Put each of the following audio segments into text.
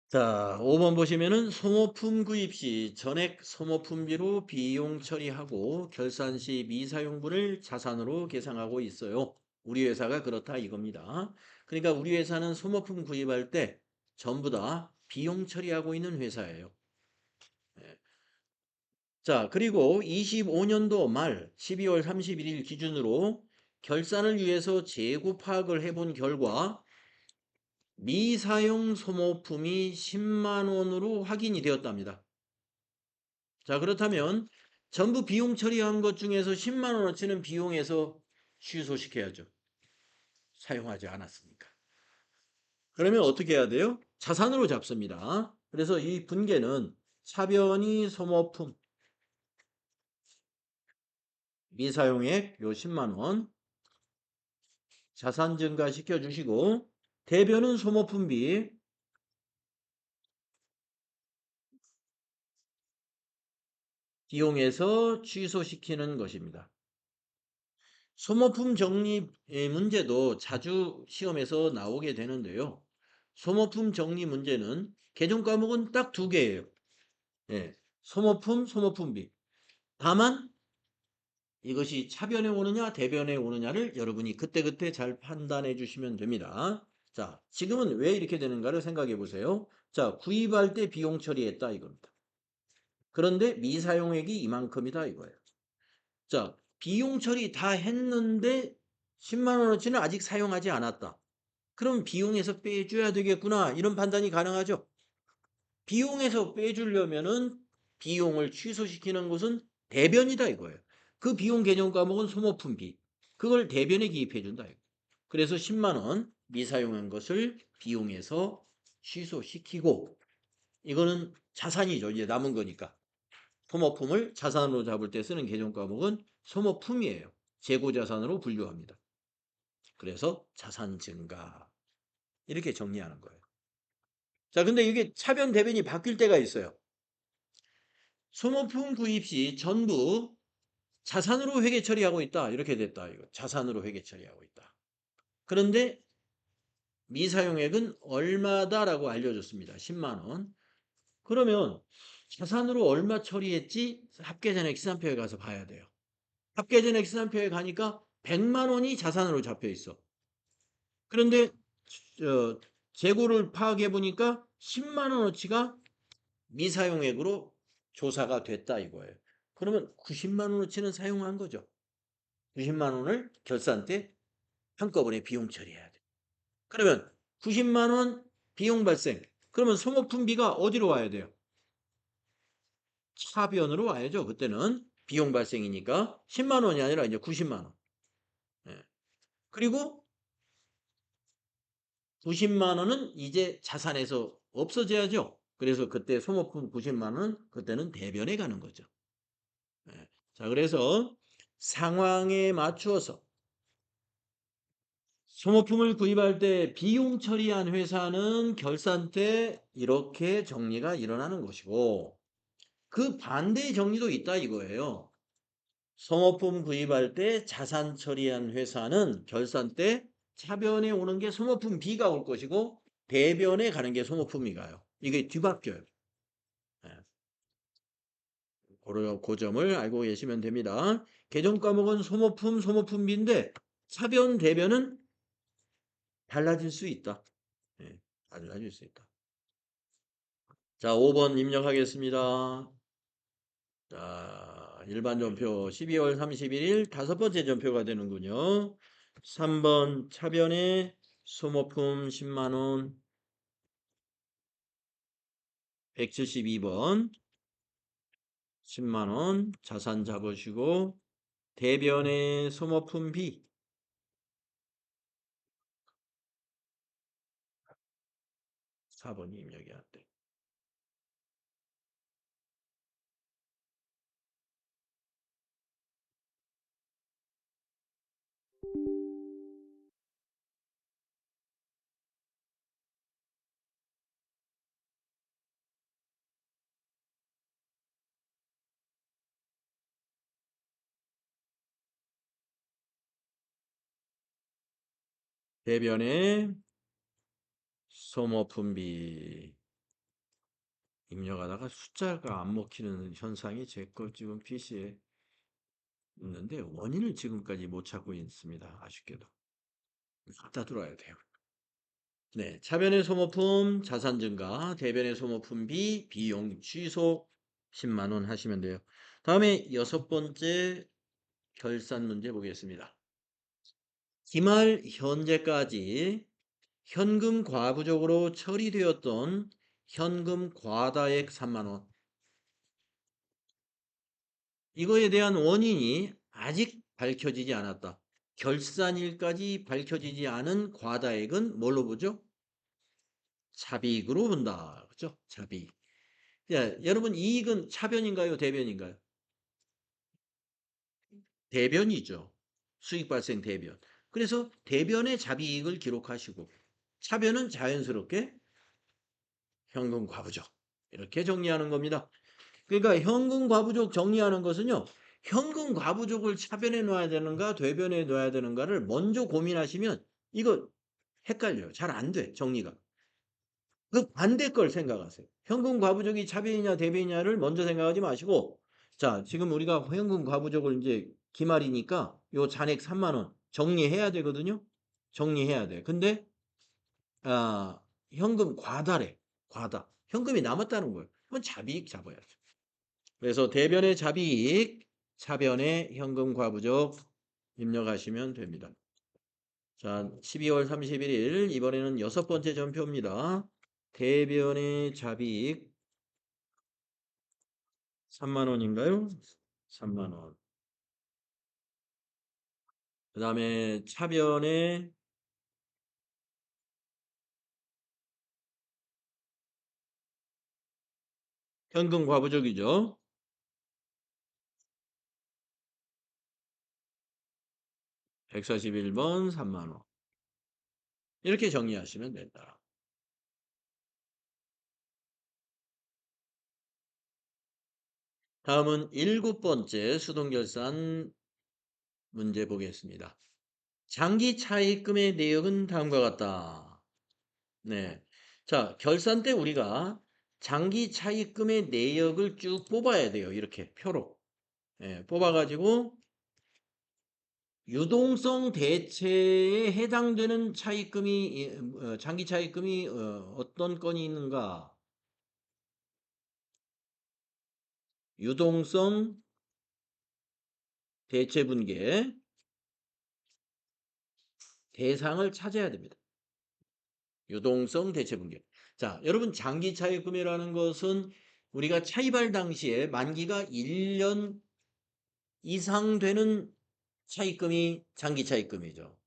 자, 5번 보시면은 소모품 구입 시 전액 소모품비로 비용 처리하고 결산 시 미사용분을 자산으로 계상하고 있어요. 우리 회사가 그렇다 이겁니다. 그러니까 우리 회사는 소모품 구입할 때 전부 다 비용 처리하고 있는 회사예요. 예. 자, 그리고 25년도 말 12월 31일 기준으로 결산을 위해서 재고 파악을 해본 결과 미사용 소모품이 10만 원으로 확인이 되었답니다. 자, 그렇다면 전부 비용 처리한 것 중에서 10만 원어치는 비용에서 취소시켜야죠. 사용하지 않았으니까. 그러면 어떻게 해야 돼요? 자산으로 잡습니다. 그래서 이 분계는 차변이 소모품 미사용액 요 10만 원 자산 증가시켜 주시고 대변은 소모품비 비용에서 취소시키는 것입니다. 소모품 정리 문제도 자주 시험에서 나오게 되는데요. 소모품 정리 문제는 개정 과목은 딱 두 개예요. 예, 소모품, 소모품비. 다만 이것이 차변에 오느냐 대변에 오느냐를 여러분이 그때그때 잘 판단해 주시면 됩니다. 자, 지금은 왜 이렇게 되는가를 생각해 보세요. 자, 구입할 때 비용 처리했다 이겁니다. 그런데 미사용액이 이만큼이다 이거예요. 자, 비용 처리 다 했는데 10만 원어치는 아직 사용하지 않았다. 그럼 비용에서 빼줘야 되겠구나. 이런 판단이 가능하죠. 비용에서 빼주려면은 비용을 취소시키는 것은 대변이다 이거예요. 그 비용 개념 과목은 소모품비. 그걸 대변에 기입해 준다. 그래서 10만 원 미사용한 것을 비용에서 취소시키고 이거는 자산이죠. 이제 남은 거니까. 소모품을 자산으로 잡을 때 쓰는 개정 과목은 소모품이에요. 재고자산으로 분류합니다. 그래서 자산 증가 이렇게 정리하는 거예요. 자, 근데 이게 차변 대변이 바뀔 때가 있어요. 소모품 구입 시 전부 자산으로 회계 처리하고 있다. 이렇게 됐다. 이거 자산으로 회계 처리하고 있다. 그런데 미사용액은 얼마다라고 알려줬습니다. 10만 원. 그러면 자산으로 얼마 처리했지? 합계전액 시산표에 가서 봐야 돼요. 합계전액 시산표에 가니까 100만 원이 자산으로 잡혀 있어. 그런데 재고를 파악해 보니까 10만 원어치가 미사용액으로 조사가 됐다 이거예요. 그러면 90만 원어치는 사용한 거죠. 90만 원을 결산 때 한꺼번에 비용 처리해야 돼. 그러면 90만 원 비용 발생. 그러면 소모품비가 어디로 와야 돼요? 차변으로 와야죠. 그때는 비용 발생이니까 10만 원이 아니라 이제 90만 원. 예. 그리고 90만 원은 이제 자산에서 없어져야죠. 그래서 그때 소모품 90만 원 그때는 대변에 가는 거죠. 예. 자, 그래서 상황에 맞추어서 소모품을 구입할 때 비용 처리한 회사는 결산 때 이렇게 정리가 일어나는 것이고 그 반대의 정리도 있다 이거예요. 소모품 구입할 때 자산 처리한 회사는 결산 때 차변에 오는 게 소모품 B가 올 것이고 대변에 가는 게 소모품이 가요. 이게 뒤바뀌어요. 예. 그 점을 알고 계시면 됩니다. 개정 과목은 소모품, 소모품비인데 차변, 대변은 달라질 수 있다. 예, 달라질 수 있다. 자, 5번 입력하겠습니다. 자, 일반 전표 12월 31일 다섯 번째 전표가 되는군요. 3번 차변에 소모품 10만 원, 172번 10만 원 자산 잡으시고 대변에 소모품 B 4번이 입력이 안 돼. 대변에 소모품 B 입력하다가 숫자가 안 먹히는 현상이 제 거 지금 PC에 있는데 원인을 지금까지 못 찾고 있습니다. 아쉽게도. 갖다 들어야 돼요. 네, 차변의 소모품 자산 증가, 대변의 소모품 비용 취소 10만 원 하시면 돼요. 다음에 6번째 결산 문제 보겠습니다. 기말 현재까지 현금 과부적으로 처리되었던 현금 과다액 3만 원. 이거에 대한 원인이 아직 밝혀지지 않았다. 결산일까지 밝혀지지 않은 과다액은 뭘로 보죠? 차비익으로 본다. 그렇죠? 차비익. 자, 여러분 이익은 차변인가요? 대변인가요? 대변이죠. 수익 발생 대변. 그래서 대변의 자비익을 기록하시고 차변은 자연스럽게 현금 과부족. 이렇게 정리하는 겁니다. 그러니까 현금 과부족 정리하는 것은요. 현금 과부족을 차변에 넣어야 되는가 대변에 넣어야 되는가를 먼저 고민하시면 이거 헷갈려요. 잘 안 돼. 정리가. 그 반대 걸 생각하세요. 현금 과부족이 차변이냐 대변이냐를 먼저 생각하지 마시고 자, 지금 우리가 현금 과부족을 이제 기말이니까 요 잔액 3만 원 정리해야 되거든요. 정리해야 돼. 근데 아, 현금 과다래. 과다. 현금이 남았다는 거예요. 그건 자비익 잡아야죠. 그래서 대변의 자비익, 차변의 현금 과부족 입력하시면 됩니다. 자, 12월 31일 이번에는 6번째 전표입니다. 대변의 자비익 3만 원인가요? 3만 원. 그 다음에 차변의 현금 과부족이죠. 141번 3만 원. 이렇게 정리하시면 된다. 다음은 7번째 수동결산 문제 보겠습니다. 장기 차입금의 내역은 다음과 같다. 네. 자, 결산 때 우리가 장기 차입금의 내역을 쭉 뽑아야 돼요. 이렇게 표로. 예, 뽑아가지고 유동성 대체에 해당되는 차입금이 장기 차입금이 어떤 건이 있는가? 유동성 대체 분계 대상을 찾아야 됩니다. 유동성 대체 분계. 자, 여러분 장기 차입금이라는 것은 우리가 차입할 당시에 만기가 1년 이상 되는 차입금이 장기 차입금이죠.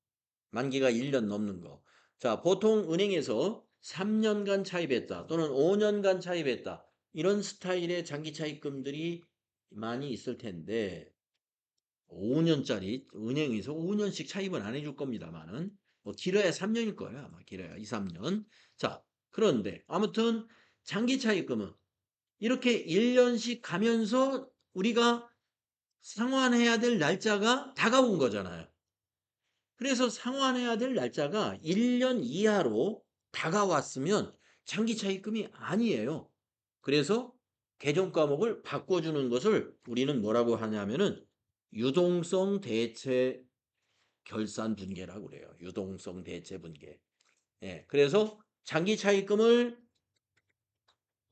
만기가 1년 넘는 거. 자, 보통 은행에서 3년간 차입했다 또는 5년간 차입했다. 이런 스타일의 장기 차입금들이 많이 있을 텐데 5년짜리 은행에서 5년씩 차입은 안 해줄 겁니다만은 뭐 길어야 3년일 거예요. 아마 길어야 2, 3년. 자, 그런데 아무튼 장기 차입금은 이렇게 1년씩 가면서 우리가 상환해야 될 날짜가 다가온 거잖아요. 그래서 상환해야 될 날짜가 1년 이하로 다가왔으면 장기 차입금이 아니에요. 그래서 개정 과목을 바꿔주는 것을 우리는 뭐라고 하냐면은 유동성 대체 결산 분계라고 그래요. 유동성 대체 분계. 예. 그래서 장기 차입금을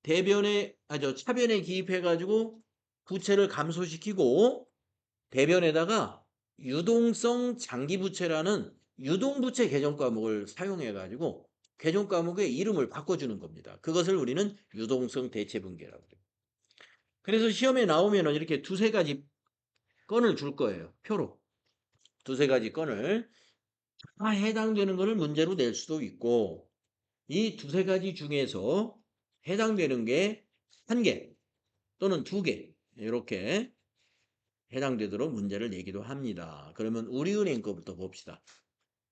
차변에 기입해 가지고 부채를 감소시키고 대변에다가 유동성 장기부채라는 유동부채 개정 과목을 사용해 가지고 개정 과목의 이름을 바꿔주는 겁니다. 그것을 우리는 유동성 대체분계라고 해요. 그래서 시험에 나오면은 이렇게 두세 가지 건을 줄 거예요. 표로. 두세 가지 건을 다 해당되는 것을 문제로 낼 수도 있고 이 두세 가지 중에서 해당되는 게 한 개 또는 두 개 이렇게 해당되도록 문제를 내기도 합니다. 그러면 우리은행 거부터 봅시다.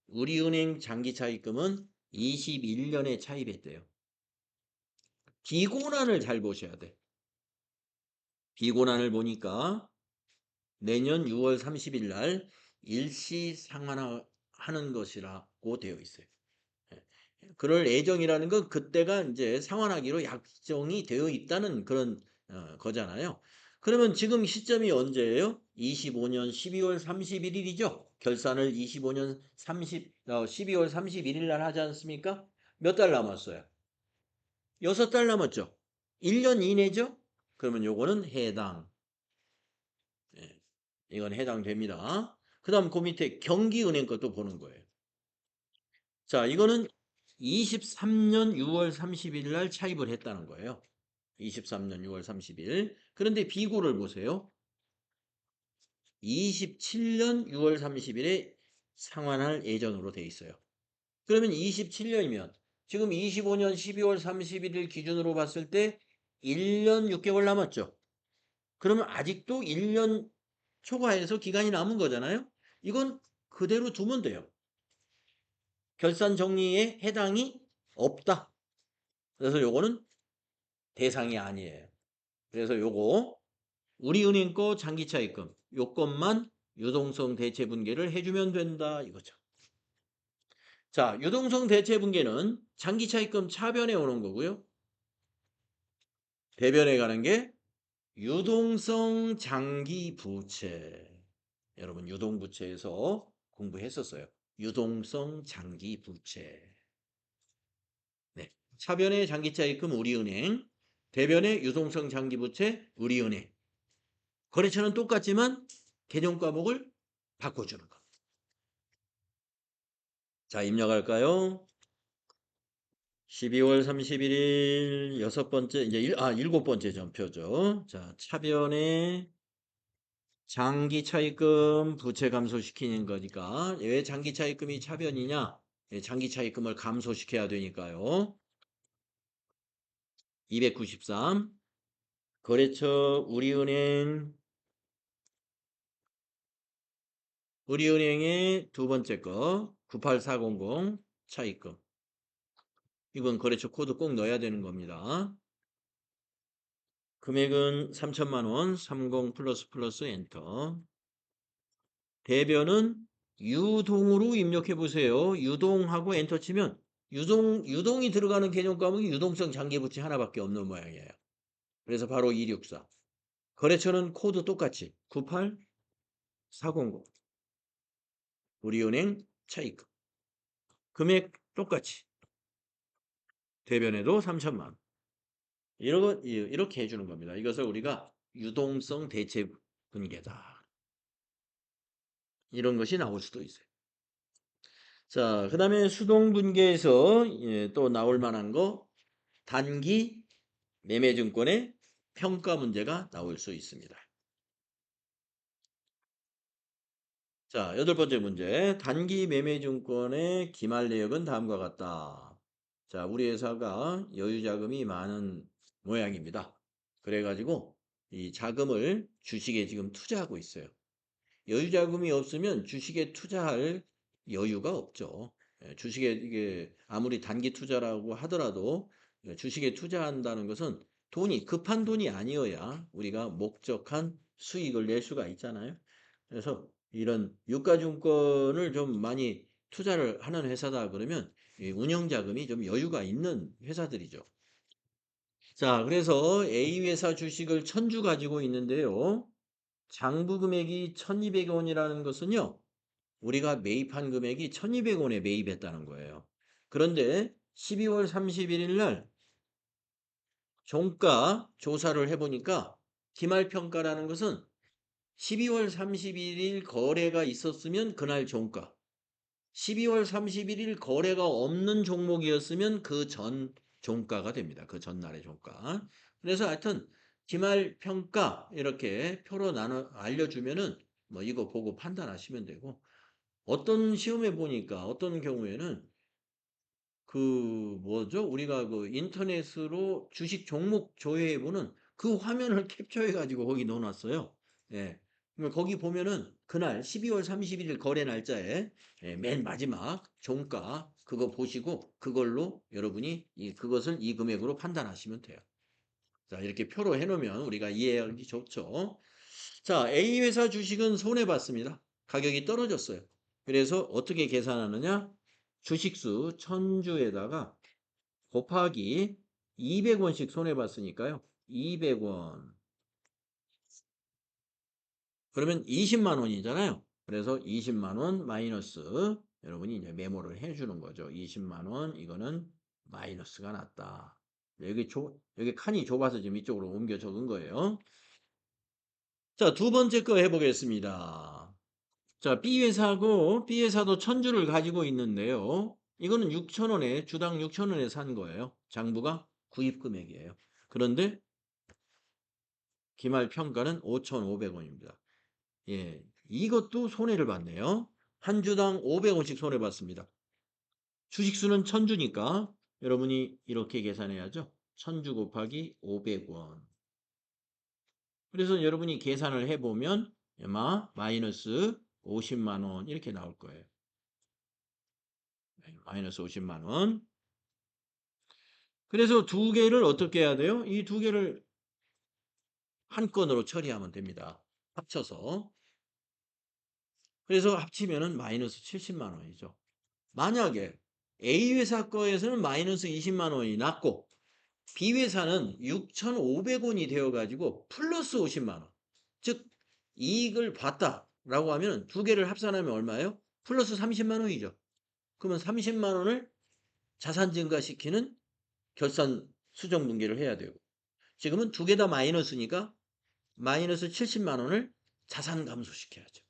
우리은행 장기차입금은 21년에 차입했대요. 비고난을 잘 보셔야 돼. 비고난을 보니까 내년 6월 30일 날 일시 상환하는 것이라고 되어 있어요. 그럴 예정이라는 건 그때가 인제 상환하기로 약정이 되어 있다는 그런 거잖아요. 그러면 지금 시점이 언제예요? 25년 12월 31 일이죠. 결산을 25년 12월 31일 날 하지 않습니까? 몇 달 남았어요? 6달 남았죠. 1년 이내죠? 그러면 요거는 해당. 예. 이건 해당됩니다. 그다음 그 밑에 경기은행 것도 보는 거예요. 자, 이거는 23년 6월 30일 날 차입을 했다는 거예요. 23년 6월 30일. 그런데 비고를 보세요. 27년 6월 30일에 상환할 예정으로 돼 있어요. 그러면 27 년이면 지금 25년 12월 31일 기준으로 봤을 때 1년 6 개월 남았죠. 그러면 아직도 1년 초과해서 기간이 남은 거잖아요. 이건 그대로 두면 돼요. 결산 정리에 해당이 없다. 그래서 요거는 대상이 아니에요. 그래서 요거 우리은행 거 장기차입금 요것만 유동성 대체분계를 해주면 된다 이거죠. 자, 유동성 대체분계는 장기차입금 차변에 오는 거고요. 대변에 가는 게 유동성 장기부채. 여러분 유동부채에서 공부했었어요. 유동성 장기부채. 네. 차변의 장기차입금 우리은행, 대변의 유동성 장기부채 우리은행. 거래처는 똑같지만 개정 과목을 바꿔주는 거. 자, 입력할까요? 12월 31일 여섯 번째 이제 일곱 번째 전표죠. 자, 차변의 장기 차입금 부채 감소시키는 거니까 왜 장기 차입금이 차변이냐? 예, 장기 차입금을 감소시켜야 되니까요. 293 거래처 우리은행의 두 번째 거 98400 차입금. 이건 거래처 코드 꼭 넣어야 되는 겁니다. 금액은 3천만 원, 30 플러스 플러스 엔터. 대변은 유동으로 입력해 보세요. 유동하고 엔터 치면 유동이 들어가는 개념 과목이 유동성 장기부채 하나밖에 없는 모양이에요. 그래서 바로 264. 거래처는 코드 똑같이 98400 우리은행 차입금. 금액 똑같이 대변에도 3천만 원. 이렇게 해주는 겁니다. 이것을 우리가 유동성 대체 분계다. 이런 것이 나올 수도 있어요. 자, 그 다음에 수동 분계에서 또 나올 만한 거 단기 매매증권의 평가 문제가 나올 수 있습니다. 자, 여덟 번째 문제. 단기 매매증권의 기말 내역은 다음과 같다. 자, 우리 회사가 여유자금이 많은 모양입니다. 그래가지고 이 자금을 주식에 지금 투자하고 있어요. 여유자금이 없으면 주식에 투자할 여유가 없죠. 예, 주식에 이게 아무리 단기 투자라고 하더라도 주식에 투자한다는 것은 돈이 급한 돈이 아니어야 우리가 목적한 수익을 낼 수가 있잖아요. 그래서 이런 유가증권을 좀 많이 투자를 하는 회사다 그러면 이 운영자금이 좀 여유가 있는 회사들이죠. 자, 그래서 A 회사 주식을 1000주 가지고 있는데요. 장부 금액이 1200원이라는 것은요. 우리가 매입한 금액이 1200원에 매입했다는 거예요. 그런데 12월 31일 날 종가 조사를 해보니까 기말평가라는 것은 12월 31일 거래가 있었으면 그날 종가, 12월 31일 거래가 없는 종목이었으면 그 전 종가가 됩니다. 그 전날의 종가. 그래서 하여튼 기말평가 이렇게 표로 나눠 알려주면은 뭐 이거 보고 판단하시면 되고 어떤 시험에 보니까 어떤 경우에는 그 뭐죠? 우리가 그 인터넷으로 주식 종목 조회해 보는 그 화면을 캡처해 가지고 거기 넣어 놨어요. 예. 그러면 거기 보면은 그날 12월 31일 거래 날짜에 예, 맨 마지막 종가 그거 보시고 그걸로 여러분이 그것을 이 금액으로 판단하시면 돼요. 자, 이렇게 표로 해 놓으면 우리가 이해하기 좋죠. 자, A 회사 주식은 손해 봤습니다. 가격이 떨어졌어요. 그래서 어떻게 계산하느냐? 주식수 1000주에다가 곱하기 200원씩 손해봤으니까요. 200원. 그러면 20만 원이잖아요. 그래서 20만 원 마이너스 여러분이 이제 메모를 해주는 거죠. 20만 원 이거는 마이너스가 났다. 여기 칸이 좁아서 지금 이쪽으로 옮겨 적은 거예요. 자, 두 번째 거 해보겠습니다. 자, B회사도 1000주를 가지고 있는데요. 이거는 6,000원에 주당 6,000원에 산 거예요. 장부가 구입 금액이에요. 그런데 기말 평가는 5,500원입니다. 예, 이것도 손해를 봤네요. 한 주당 500원씩 손해봤습니다. 주식수는 1000주니까 여러분이 이렇게 계산해야죠. 1000주 곱하기 500원. 그래서 여러분이 계산을 해보면 아마 마이너스 50만 원 이렇게 나올 거예요. 마이너스 50만 원. 그래서 두 개를 어떻게 해야 돼요? 이 두 개를 한 건으로 처리하면 됩니다. 합쳐서. 그래서 합치면은 마이너스 70만 원이죠. 만약에 A회사 거에서는 마이너스 20만 원이 났고 B회사는 6,500원이 되어가지고 플러스 50만 원. 즉 이익을 봤다라고 하면 두 개를 합산하면 얼마예요? 플러스 30만 원이죠. 그러면 30만 원을 자산 증가시키는 결산 수정 분기를 해야 되고 지금은 두 개 다 마이너스니까 마이너스 70만 원을 자산 감소시켜야죠.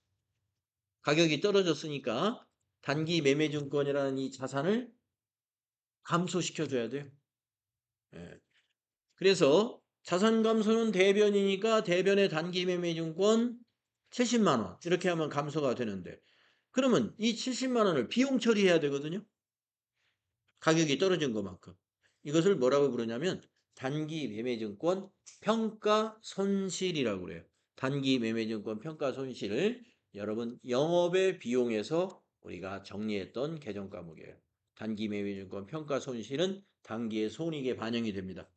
가격이 떨어졌으니까 단기 매매증권이라는 이 자산을 감소시켜줘야 돼요. 예. 그래서 자산 감소는 대변이니까 대변의 단기 매매증권 70만 원 이렇게 하면 감소가 되는데 그러면 이 70만 원을 비용 처리해야 되거든요. 가격이 떨어진 것만큼. 이것을 뭐라고 부르냐면 단기 매매증권 평가 손실이라고 그래요. 단기 매매증권 평가 손실을 여러분 영업의 비용에서 우리가 정리했던 계정 과목이에요. 단기 매매증권 평가 손실은 단기의 손익에 반영이 됩니다.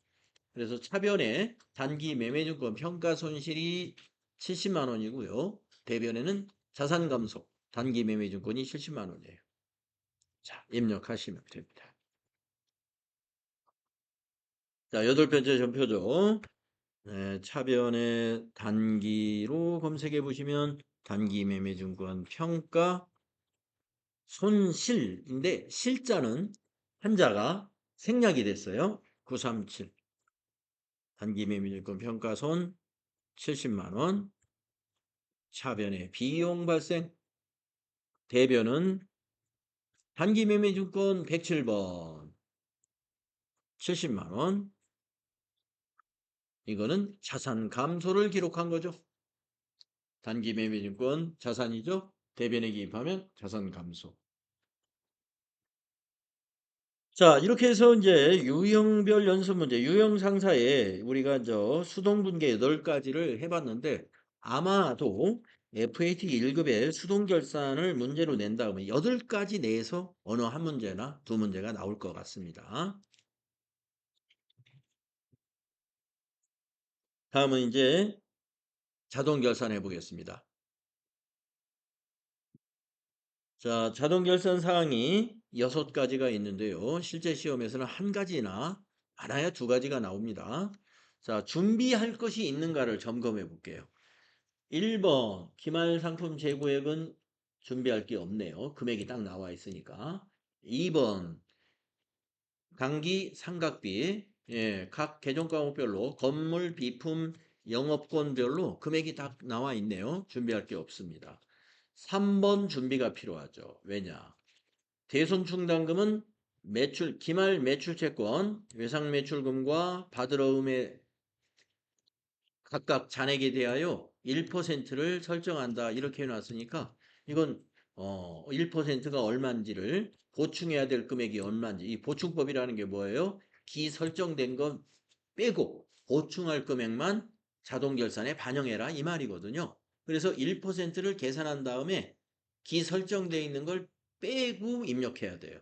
그래서 차변에 단기 매매증권 평가 손실이 70만 원이고요. 대변에는 자산 감소 단기 매매증권이 70만 원이에요. 자, 입력하시면 됩니다. 자, 8번째 전표죠. 네, 차변에 단기로 검색해 보시면 단기 매매증권 평가 손실인데 실자는 한자가 생략이 됐어요. 937 단기 매매증권 평가손 70만 원 차변에 비용 발생 대변은 단기 매매증권 107번 70만 원 이거는 자산 감소를 기록한 거죠. 단기 매매증권 자산이죠. 대변에 기입하면 자산 감소. 자, 이렇게 해서 이제 유형별 연습 문제, 유형 상사에 우리가 수동 분계 8가지를 해봤는데 아마도 FAT 1급의 수동 결산을 문제로 낸 다음에 8가지 내에서 어느 한 문제나 두 문제가 나올 것 같습니다. 다음은 이제 자동 결산해 보겠습니다. 자, 자동 결산 사항이 6가지가 있는데요. 실제 시험에서는 한 가지나 많아야 2가지가 나옵니다. 자, 준비할 것이 있는가를 점검해 볼게요. 1번, 기말 상품 재고액은 준비할 게 없네요. 금액이 딱 나와 있으니까. 2번, 당기 상각비, 예, 각 계정 과목별로 건물, 비품, 영업권별로 금액이 딱 나와 있네요. 준비할 게 없습니다. 3번 준비가 필요하죠. 왜냐? 대손충당금은 기말 매출채권, 외상매출금과 받으러움의 각각 잔액에 대하여 1%를 설정한다. 이렇게 해놨으니까 이건 1%가 얼마인지를 보충해야 될 금액이 얼마인지 이 보충법이라는 게 뭐예요? 기 설정된 건 빼고 보충할 금액만 자동결산에 반영해라 이 말이거든요. 그래서 1%를 계산한 다음에 기 설정되어 있는 걸 빼고 입력해야 돼요.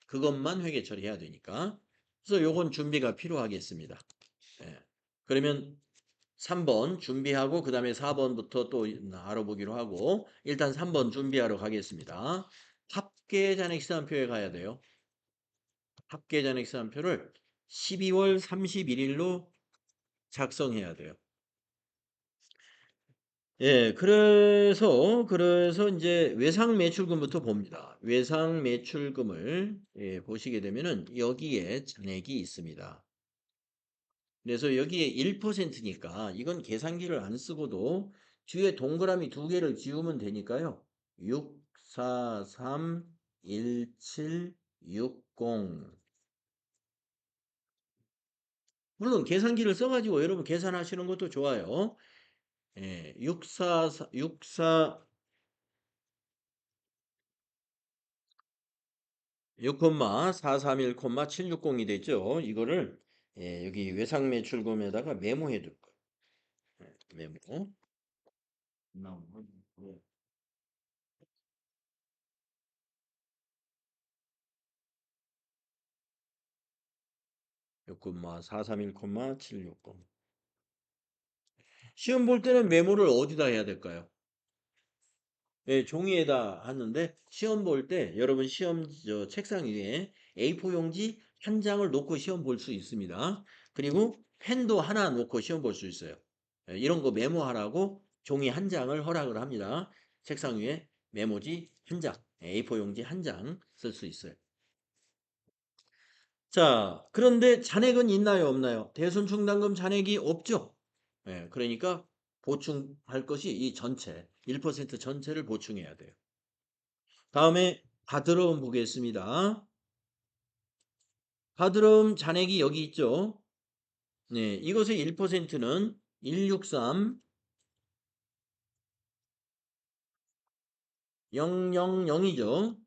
그것만 회계 처리해야 되니까. 그래서 요건 준비가 필요하겠습니다. 예. 그러면 3번 준비하고 그 다음에 4번부터 또 알아보기로 하고 일단 3번 준비하러 가겠습니다. 합계 잔액시산표에 가야 돼요. 합계 잔액시산표를 12월 31일로 작성해야 돼요. 예, 그래서 이제 외상 매출금부터 봅니다. 외상 매출금을 예, 보시게 되면은 여기에 잔액이 있습니다. 그래서 여기에 1%니까 이건 계산기를 안 쓰고도 뒤에 동그라미 두 개를 지우면 되니까요. 6, 4, 3, 1, 7, 6, 0. 물론 계산기를 써가지고 여러분 계산하시는 것도 좋아요. 예, 6, 4, 6, 4, 6,431,760이 되죠. 이거를 예, 여기 외상 매출금에다가 메모해 둘 거예요. 예, 메모. 6,431,760. 시험 볼 때는 메모를 어디다 해야 될까요? 예, 종이에다 하는데 시험 볼 때 여러분 시험 책상 위에 A4 용지 한 장을 놓고 시험 볼 수 있습니다. 그리고 펜도 하나 놓고 시험 볼 수 있어요. 예, 이런 거 메모하라고 종이 한 장을 허락을 합니다. 책상 위에 메모지 한 장, A4 용지 한 장 쓸 수 있어요. 자, 그런데 잔액은 있나요, 없나요? 대손충당금 잔액이 없죠. 예, 그러니까 보충할 것이 이 전체, 1% 전체를 보충해야 돼요. 다음에 바드러움 보겠습니다. 바드러움 잔액이 여기 있죠. 네, 이것의 1%는 163 000이죠.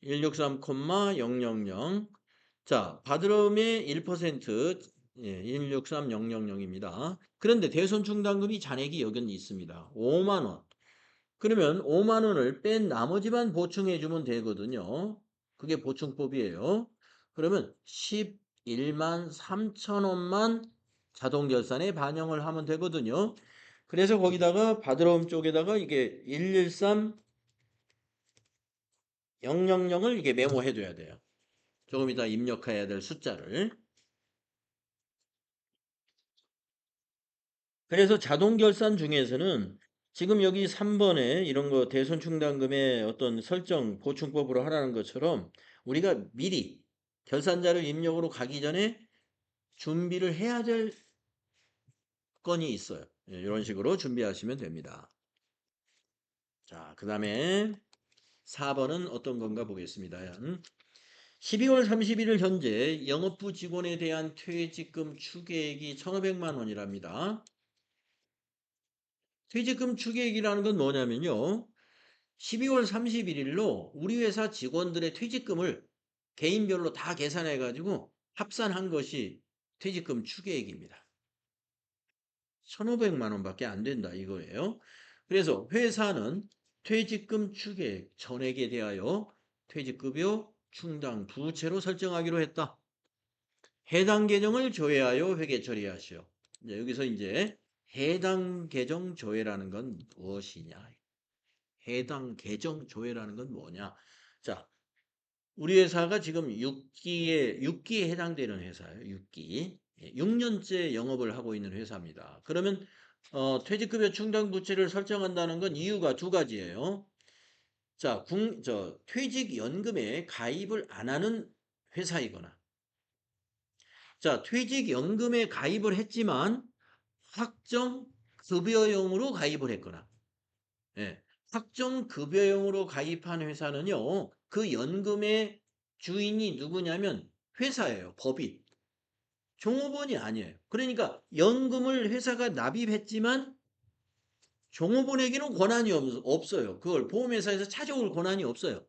163,000. 자, 바드러움의 1% 예, 163,000입니다. 그런데 대손충당금이 잔액이 여기 있습니다. 5만 원. 그러면 5만 원을 뺀 나머지만 보충해 주면 되거든요. 그게 보충법이에요. 그러면 11만 3천 원만 자동 결산에 반영을 하면 되거든요. 그래서 거기다가 바드러움 쪽에다가 이게 113 000을 이게 메모해 둬야 돼요. 조금 이따 입력해야 될 숫자를. 그래서 자동 결산 중에서는 지금 여기 3번에 이런 거 대손충당금의 어떤 설정 보충법으로 하라는 것처럼 우리가 미리 결산자료 입력으로 가기 전에 준비를 해야 될 건이 있어요. 예, 이런 식으로 준비하시면 됩니다. 자, 그 다음에 4번은 어떤 건가 보겠습니다. 12월 31일 현재 영업부 직원에 대한 퇴직금 추계액이 1,500만 원이랍니다. 퇴직금 추계액이라는 건 뭐냐면요. 12월 31일로 우리 회사 직원들의 퇴직금을 개인별로 다 계산해 가지고 합산한 것이 퇴직금 추계액입니다. 1,500만 원밖에 안 된다 이거예요. 그래서 회사는 퇴직금 추계액 전액에 대하여 퇴직급여 충당 부채로 설정하기로 했다. 해당 계정을 조회하여 회계 처리하시오. 여기서 이제 해당 계정 조회라는 건 무엇이냐? 해당 계정 조회라는 건 뭐냐? 자, 우리 회사가 지금 6기에 해당되는 회사예요. 6기. 6년째 영업을 하고 있는 회사입니다. 그러면 퇴직급여 충당 부채를 설정한다는 건 이유가 두 가지예요. 자, 퇴직연금에 가입을 안 하는 회사이거나, 자, 퇴직연금에 가입을 했지만 확정 급여용으로 가입을 했거나, 예, 확정 급여용으로 가입한 회사는요, 그 연금의 주인이 누구냐면 회사예요. 법이. 종업원이 아니에요. 그러니까 연금을 회사가 납입했지만 종업원에게는 권한이 없어요. 그걸 보험회사에서 찾아올 권한이 없어요.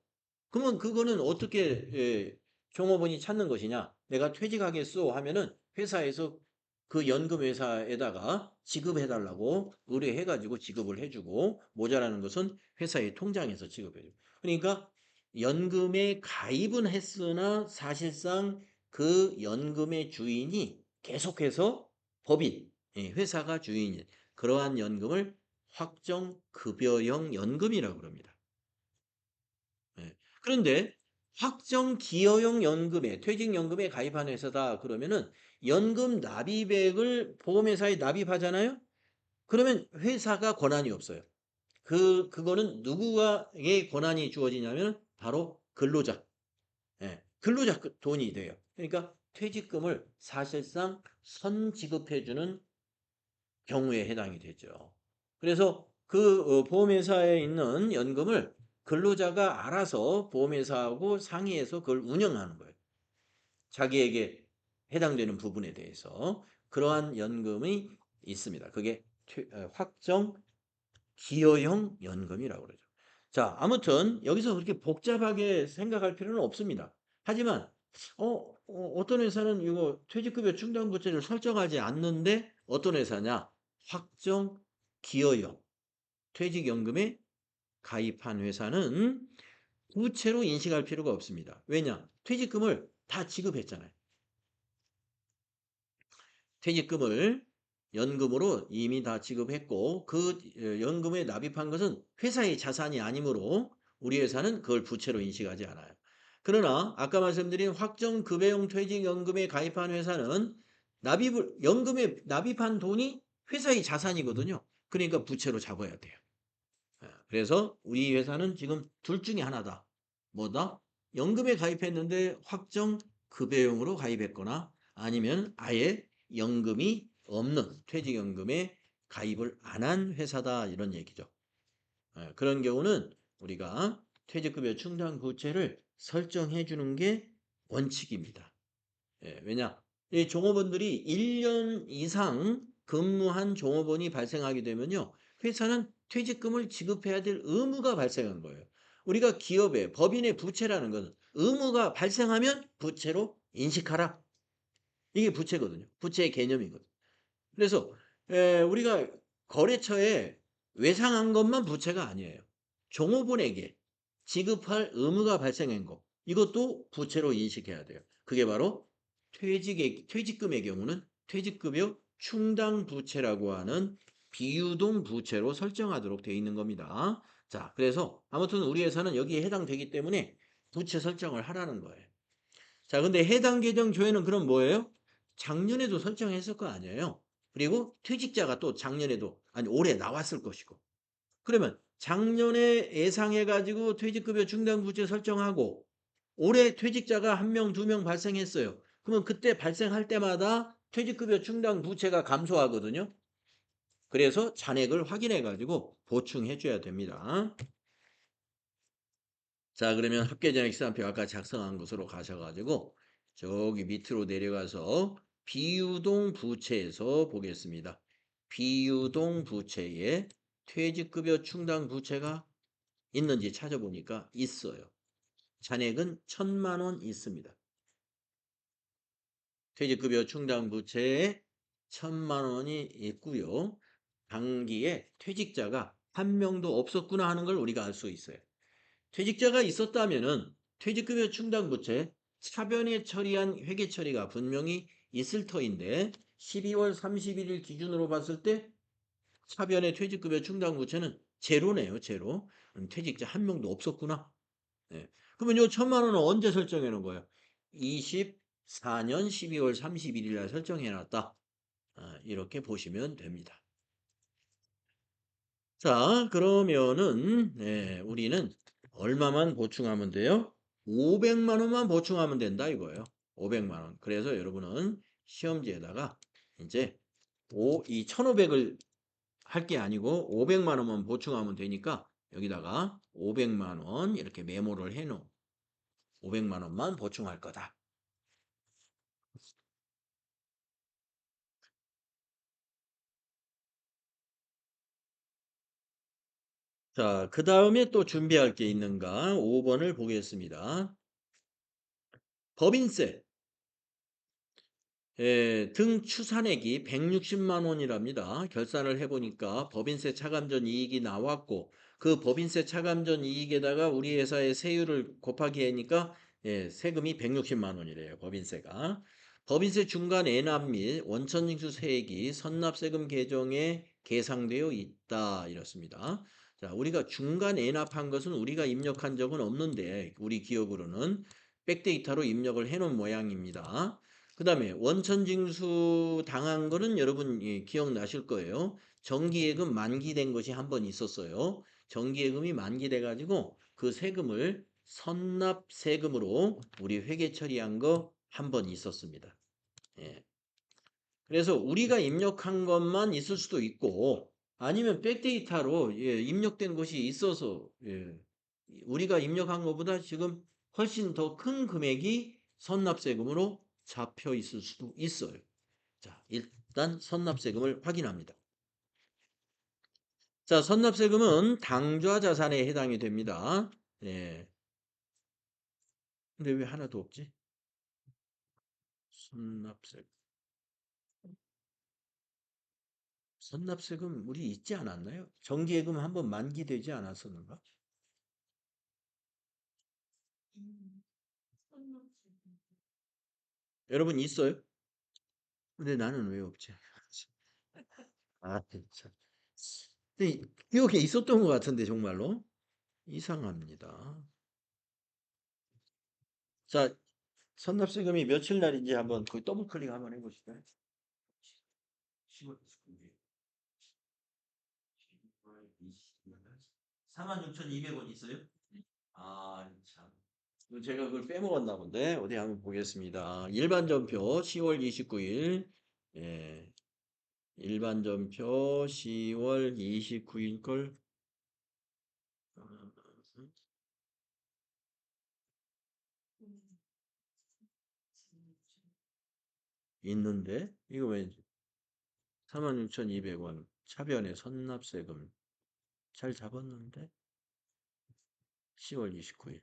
그러면 그거는 어떻게 종업원이 찾는 것이냐? 내가 퇴직하겠소 하면은 회사에서 그 연금 회사에다가 지급해달라고 의뢰해가지고 지급을 해주고 모자라는 것은 회사의 통장에서 지급해줘요. 그러니까 연금에 가입은 했으나 사실상 그 연금의 주인이 계속해서 법인, 회사가 주인인 그러한 연금을 확정급여형 연금이라고 합니다. 그런데 확정 기여형 연금에 퇴직연금에 가입한 회사다 그러면은 연금 납입액을 보험회사에 납입하잖아요. 그러면 회사가 권한이 없어요. 그거는 누구에게 권한이 주어지냐면 바로 근로자. 예. 근로자 돈이 돼요. 그러니까 퇴직금을 사실상 선지급해 주는 경우에 해당이 되죠. 그래서 보험회사에 있는 연금을 근로자가 알아서 보험회사하고 상의해서 그걸 운영하는 거예요. 자기에게 해당되는 부분에 대해서 그러한 연금이 있습니다. 그게 확정 기여형 연금이라고 그러죠. 자, 아무튼 여기서 그렇게 복잡하게 생각할 필요는 없습니다. 하지만 어떤 회사는 이거 퇴직급여 충당부채를 설정하지 않는데 어떤 회사냐? 확정 기여형 퇴직연금에 가입한 회사는 부채로 인식할 필요가 없습니다. 왜냐? 퇴직금을 다 지급했잖아요. 퇴직금을 연금으로 이미 다 지급했고 그 연금에 납입한 것은 회사의 자산이 아니므로 우리 회사는 그걸 부채로 인식하지 않아요. 그러나 아까 말씀드린 확정급여용 퇴직연금에 가입한 회사는 연금에 납입한 돈이 회사의 자산이거든요. 그러니까 부채로 잡아야 돼요. 그래서 우리 회사는 지금 둘 중에 하나다. 뭐다? 연금에 가입했는데 확정 급여용으로 가입했거나 아니면 아예 연금이 없는 퇴직연금에 가입을 안 한 회사다 이런 얘기죠. 그런 경우는 우리가 퇴직급여 충당 부채를 설정해 주는 게 원칙입니다. 왜냐? 이 종업원들이 1년 이상 근무한 종업원이 발생하게 되면요. 회사는 퇴직금을 지급해야 될 의무가 발생한 거예요. 우리가 기업의 법인의 부채라는 것은 의무가 발생하면 부채로 인식하라. 이게 부채거든요. 부채의 개념이거든요. 그래서 우리가 거래처에 외상한 것만 부채가 아니에요. 종업원에게 지급할 의무가 발생한 것. 이것도 부채로 인식해야 돼요. 그게 바로 퇴직금의 경우는 퇴직급여 충당 부채라고 하는 비유동 부채로 설정하도록 되어 있는 겁니다. 자, 그래서 아무튼 우리 회사는 여기에 해당되기 때문에 부채 설정을 하라는 거예요. 자, 근데 해당 계정 조회는 그럼 뭐예요? 작년에도 설정했을 거 아니에요. 그리고 퇴직자가 또 작년에도 아니 올해 나왔을 것이고. 그러면 작년에 예상해 가지고 퇴직급여 중단부채 설정하고 올해 퇴직자가 1명, 2명 발생했어요. 그러면 그때 발생할 때마다 퇴직급여 충당 부채가 감소하거든요. 그래서 잔액을 확인해 가지고 보충해 줘야 됩니다. 자, 그러면 합계전액 시산표 아까 작성한 곳으로 가셔 가지고 저기 밑으로 내려가서 비유동 부채에서 보겠습니다. 비유동 부채에 퇴직급여 충당 부채가 있는지 찾아보니까 있어요. 잔액은 1,000만 원 있습니다. 퇴직급여 충당 부채에 1,000만 원이 있고요. 당기에 퇴직자가 한 명도 없었구나 하는 걸 우리가 알 수 있어요. 퇴직자가 있었다면은 퇴직급여 충당 부채 차변에 처리한 회계 처리가 분명히 있을 터인데 12월 31일 기준으로 봤을 때 차변의 퇴직급여 충당 부채는 제로네요, 제로. 퇴직자 한 명도 없었구나. 네. 그러면 요 1,000만 원은 언제 설정해 놓은 거예요? 24년 12월 31일 날 설정해 놨다. 이렇게 보시면 됩니다. 자, 그러면은 우리는 얼마만 보충하면 돼요? 500만 원만 보충하면 된다 이거예요. 500만 원. 그래서 여러분은 시험지에다가 이제 이 1,500을 할 게 아니고 500만 원만 보충하면 되니까 여기다가 500만 원 이렇게 메모를 해 놓은 500만 원만 보충할 거다. 자, 그 다음에 또 준비할 게 있는가? 5번을 보겠습니다. 법인세. 등 추산액이 160만 원이랍니다. 결산을 해보니까 법인세 차감전 이익이 나왔고 그 법인세 차감전 이익에다가 우리 회사의 세율을 곱하기 하니까 세금이 160만 원이래요. 법인세가. 법인세 중간 애납 및 원천징수 세액이 선납세금 계정에 계상되어 있다. 이렇습니다. 자, 우리가 중간 엔합한 것은 우리가 입력한 적은 없는데 우리 기억으로는 백데이터로 입력을 해놓은 모양입니다. 그 다음에 원천징수 당한 거는 여러분 기억나실 거예요. 정기예금 만기된 것이 한 번 있었어요. 정기예금이 만기돼 가지고 그 세금을 선납세금으로 우리 회계 처리한 거 한 번 있었습니다. 예. 그래서 우리가 입력한 것만 있을 수도 있고 아니면 백데이터로 입력된 것이 있어서 우리가 입력한 것보다 지금 훨씬 더 큰 금액이 선납세금으로 잡혀 있을 수도 있어요. 자, 일단 선납세금을 확인합니다. 자, 선납세금은 당좌 자산에 해당이 됩니다. 예. 근데 왜 하나도 없지? 선납세금. 선납세금 우리 있지 않았나요? 정기예금 한번 만기되지 않았었는가? 여러분 있어요? 근데 나는 왜 없지? 아, 참. 근데 기억에 있었던 것 같은데 정말로 이상합니다. 자, 선납세금이 며칠 날인지 한번 그 더블 클릭 한번 해보실까요? 10월 29일. 46,200원 있어요? 아, 참. 제가 그걸 빼먹었나 본데 어디 한번 보겠습니다. 일반 전표 10월 29일. 예. 일반 전표 10월 29일 걸. 있는데 이거 왜 46,200원 차변에 선납세금 잘 잡았는데 10월 29일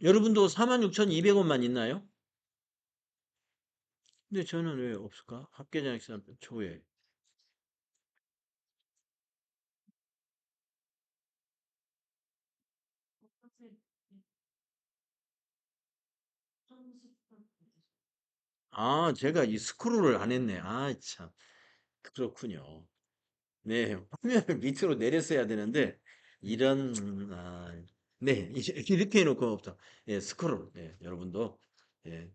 여러분도 46,200원만 있나요? 근데 저는 왜 없을까? 합계장액산 조회 아 제가 이 스크롤을 안 했네 아 참 그렇군요 네 화면을 밑으로 내렸어야 되는데 이런 네 이렇게 해놓고 없다 예 스크롤 예 여러분도 예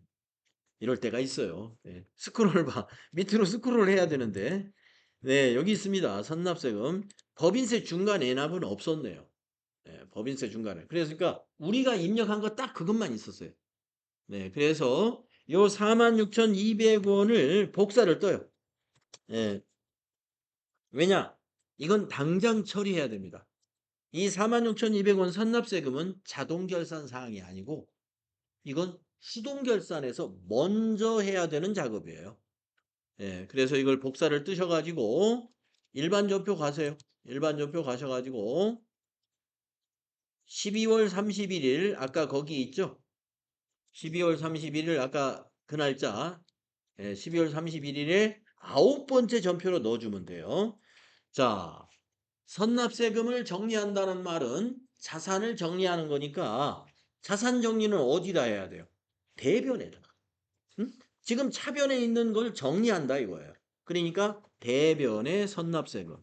이럴 때가 있어요. 네. 스크롤 봐. 밑으로 스크롤 해야 되는데. 네, 여기 있습니다. 선납세금. 법인세 중간 엔합은 없었네요. 네, 법인세 중간에. 그러니까 우리가 입력한 거 딱 그것만 있었어요. 네, 그래서 요 46,200원을 복사를 떠요. 네, 왜냐? 이건 당장 처리해야 됩니다. 이 46,200원 선납세금은 자동 결산 사항이 아니고 이건 수동 결산에서 먼저 해야 되는 작업이에요. 예, 그래서 이걸 복사를 뜨셔가지고 일반 전표 가세요. 일반 전표 가셔가지고 12월 31일 아까 거기 있죠? 12월 31일 아까 그 날짜 12월 31일에 9번째 전표로 넣어주면 돼요. 자, 선납세금을 정리한다는 말은 자산을 정리하는 거니까 자산 정리는 어디다 해야 돼요? 대변에다가. 응? 지금 차변에 있는 걸 정리한다 이거예요. 그러니까 대변의 선납세금.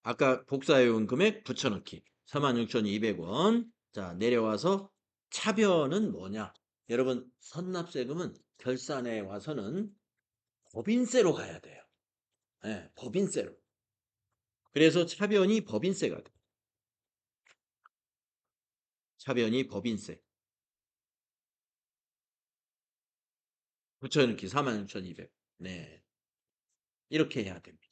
아까 복사해온 금액 붙여넣기. 46,200원. 자, 내려와서 차변은 뭐냐? 여러분, 선납세금은 결산에 와서는 법인세로 가야 돼요. 네, 법인세로. 그래서 차변이 법인세가 돼. 차변이 법인세. 붙여넣기 46,200. 네. 이렇게 해야 됩니다.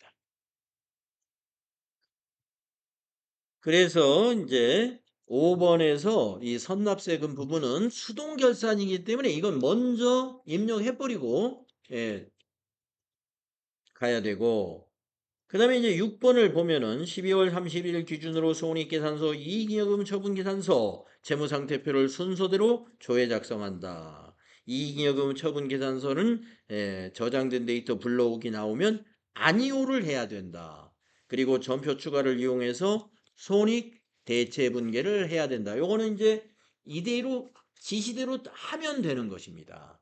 그래서 이제 5번에서 이 선납세금 부분은 수동 결산이기 때문에 이건 먼저 입력해 버리고 가야 되고 그다음에 이제 6번을 보면은 12월 31일 기준으로 손익계산서 이익잉여금 처분계산서 재무상태표를 순서대로 조회 작성한다. 이익잉여금 처분계산서는 저장된 데이터 불러오기 나오면 아니오를 해야 된다. 그리고 전표 추가를 이용해서 손익 대체 분계를 해야 된다. 요거는 이제 이대로 지시대로 하면 되는 것입니다.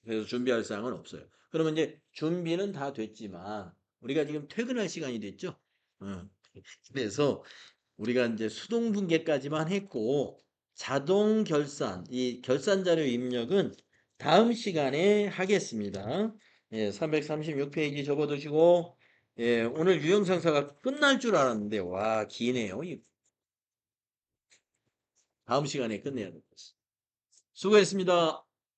그래서 준비할 사항은 없어요. 그러면 이제 준비는 다 됐지만 우리가 지금 퇴근할 시간이 됐죠? 어. 그래서 우리가 이제 수동 분계까지만 했고 자동 결산, 이 결산 자료 입력은 다음 시간에 하겠습니다. 예, 336페이지 접어두시고 예, 오늘 유형상사가 끝날 줄 알았는데 와 기네요. 다음 시간에 끝내야 될 것 같습니다. 수고했습니다.